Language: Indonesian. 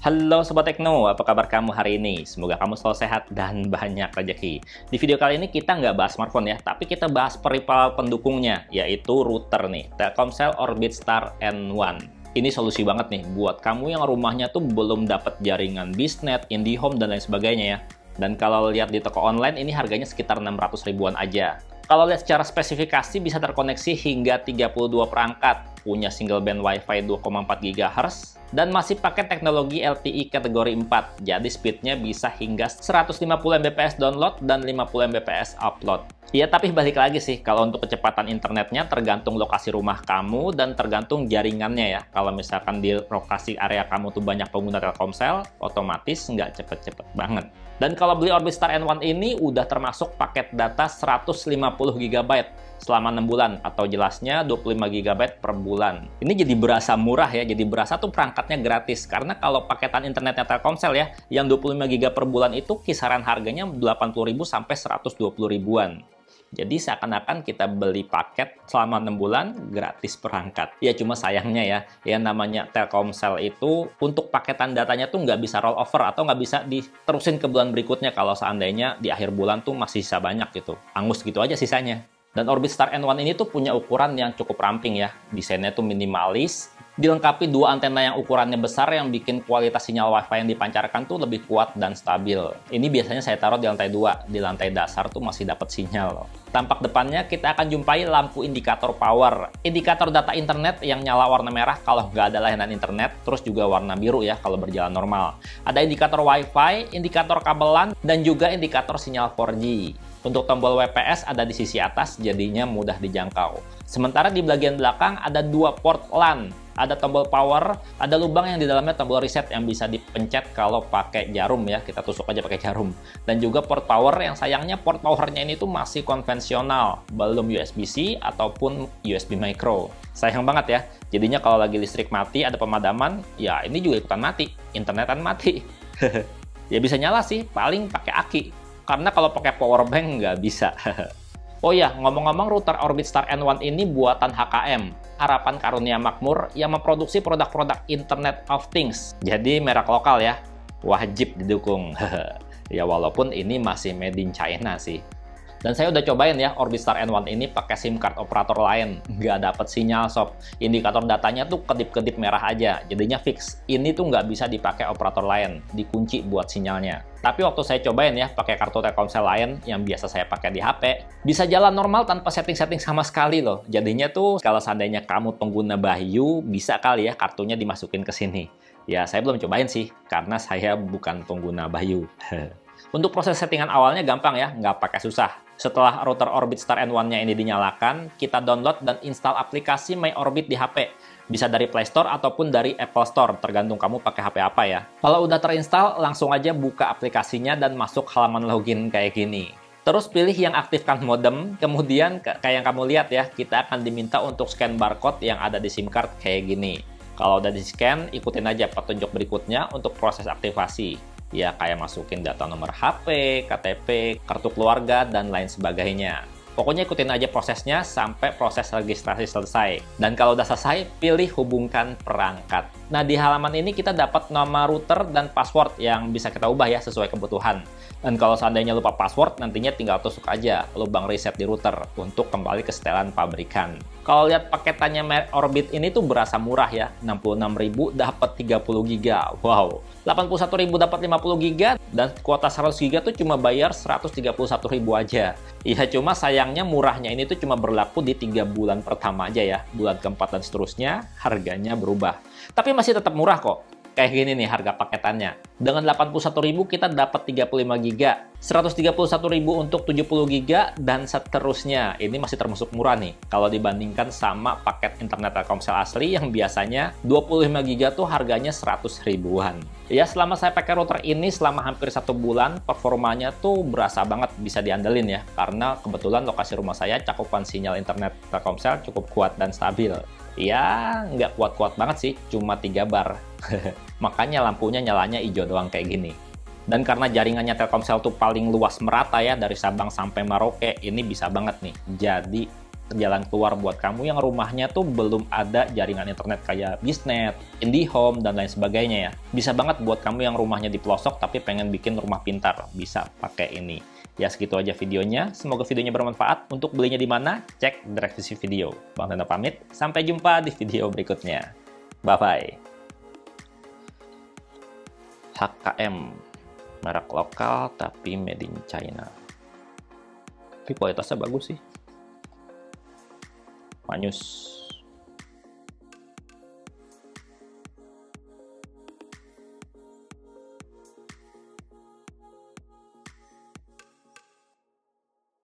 Halo Sobat Tekno, apa kabar kamu hari ini? Semoga kamu selalu sehat dan banyak rezeki. Di video kali ini kita nggak bahas smartphone ya, tapi kita bahas peripheral pendukungnya, yaitu router nih, Telkomsel Orbitstar N1. Ini solusi banget nih buat kamu yang rumahnya tuh belum dapat jaringan Bisnet, IndiHome, dan lain sebagainya ya. Dan kalau lihat di toko online ini harganya sekitar 600 ribuan aja. Kalau lihat secara spesifikasi bisa terkoneksi hingga 32 perangkat, punya single band Wi-Fi 2,4 GHz, dan masih pakai teknologi LTE kategori 4, jadi speednya bisa hingga 150 Mbps download dan 50 Mbps upload. Ya, tapi balik lagi sih, kalau untuk kecepatan internetnya tergantung lokasi rumah kamu dan tergantung jaringannya ya. Kalau misalkan di lokasi area kamu tuh banyak pengguna Telkomsel, otomatis nggak cepet-cepet banget. Dan kalau beli Orbitstar N1 ini udah termasuk paket data 150 GB selama 6 bulan, atau jelasnya 25 GB per bulan. Ini jadi berasa murah ya, jadi berasa tuh perangkatnya gratis. Karena kalau paketan internetnya Telkomsel ya, yang 25 GB per bulan itu kisaran harganya 80.000 sampai 120 ribuan. Jadi seakan-akan kita beli paket selama 6 bulan gratis perangkat. Ya cuma sayangnya ya, yang namanya Telkomsel itu untuk paketan datanya tuh nggak bisa roll over atau nggak bisa diterusin ke bulan berikutnya kalau seandainya di akhir bulan tuh masih sisa banyak gitu. Angus gitu aja sisanya. Dan Orbitstar N1 ini tuh punya ukuran yang cukup ramping ya. Desainnya tuh minimalis, dilengkapi dua antena yang ukurannya besar yang bikin kualitas sinyal Wi-Fi yang dipancarkan tuh lebih kuat dan stabil. Ini biasanya saya taruh di lantai 2, di lantai dasar tuh masih dapat sinyal loh. Tampak depannya kita akan jumpai lampu indikator power, indikator data internet yang nyala warna merah kalau nggak ada layanan internet, terus juga warna biru ya kalau berjalan normal. Ada indikator Wi-Fi, indikator kabelan, dan juga indikator sinyal 4G. Untuk tombol WPS ada di sisi atas, jadinya mudah dijangkau. Sementara di bagian belakang ada dua port LAN. Ada tombol power, ada lubang yang di dalamnya tombol reset yang bisa dipencet kalau pakai jarum ya, kita tusuk aja pakai jarum. Dan juga port power yang sayangnya port powernya ini tuh masih konvensional, belum USB-C ataupun USB micro. Sayang banget ya, jadinya kalau lagi listrik mati, ada pemadaman, ya ini juga ikutan mati, internetan mati. Ya bisa nyala sih, paling pakai aki. Karena kalau pakai power bank nggak bisa. Oh ya, ngomong-ngomong router Orbitstar N1 ini buatan HKM, Harapan Karunia Makmur, yang memproduksi produk-produk Internet of Things. Jadi merek lokal ya, wajib didukung. Ya walaupun ini masih made in China sih. Dan saya udah cobain ya Orbitstar N1 ini pakai SIM card operator lain, nggak dapet sinyal sob. Indikator datanya tuh kedip-kedip merah aja, jadinya fix. Ini tuh nggak bisa dipakai operator lain, dikunci buat sinyalnya. Tapi waktu saya cobain ya pakai kartu Telkomsel lain yang biasa saya pakai di HP, bisa jalan normal tanpa setting-setting sama sekali loh. Jadinya tuh kalau seandainya kamu pengguna Bayu, bisa kali ya kartunya dimasukin ke sini. Ya saya belum cobain sih, karena saya bukan pengguna Bayu. Untuk proses settingan awalnya gampang ya, nggak pakai susah. Setelah router Orbitstar N1-nya ini dinyalakan, kita download dan install aplikasi MyOrbit di HP. Bisa dari Play Store ataupun dari Apple Store, tergantung kamu pakai HP apa ya. Kalau udah terinstall, langsung aja buka aplikasinya dan masuk halaman login kayak gini. Terus pilih yang aktifkan modem, kemudian kayak yang kamu lihat ya, kita akan diminta untuk scan barcode yang ada di SIM card kayak gini. Kalau udah di-scan, ikutin aja petunjuk berikutnya untuk proses aktivasi. Ya kayak masukin data nomor HP, KTP, kartu keluarga, dan lain sebagainya. Pokoknya ikutin aja prosesnya sampai proses registrasi selesai. Dan kalau udah selesai, pilih hubungkan perangkat. Nah di halaman ini kita dapat nama router dan password yang bisa kita ubah ya sesuai kebutuhan. Dan kalau seandainya lupa password, nantinya tinggal tusuk aja lubang reset di router untuk kembali ke setelan pabrikan. Kalau lihat paketannya MyOrbit ini tuh berasa murah ya, 66.000 dapat 30 GB. Wow, 81.000 dapat 50 GB dan kuota 100 GB tuh cuma bayar 131.000 aja. Iya, cuma sayangnya murahnya ini tuh cuma berlaku di 3 bulan pertama aja ya. Bulan keempat dan seterusnya harganya berubah. Tapi masih tetap murah kok. Kayak gini nih harga paketannya. Dengan 81.000 kita dapat 35 GB, 131.000 untuk 70 GB, dan seterusnya. Ini masih termasuk murah nih kalau dibandingkan sama paket internet Telkomsel asli yang biasanya 25 GB tuh harganya 100 ribuan. Ya selama saya pakai router ini selama hampir 1 bulan, performanya tuh berasa banget bisa diandelin ya. Karena kebetulan lokasi rumah saya cakupan sinyal internet Telkomsel cukup kuat dan stabil. Ya nggak kuat-kuat banget sih, cuma 3 bar. Makanya lampunya nyalanya hijau doang kayak gini. Dan karena jaringannya Telkomsel tuh paling luas merata ya dari Sabang sampai Merauke, ini bisa banget nih jadi jalan keluar buat kamu yang rumahnya tuh belum ada jaringan internet kayak Biznet, IndiHome, dan lain sebagainya ya. Bisa banget buat kamu yang rumahnya di pelosok tapi pengen bikin rumah pintar, bisa pakai ini. Ya segitu aja videonya, semoga videonya bermanfaat. Untuk belinya di mana? Cek deskripsi video. Bang Tenda pamit, sampai jumpa di video berikutnya. Bye-bye. HKM, merek lokal tapi made in China. Tapi kualitasnya bagus sih. Manyus.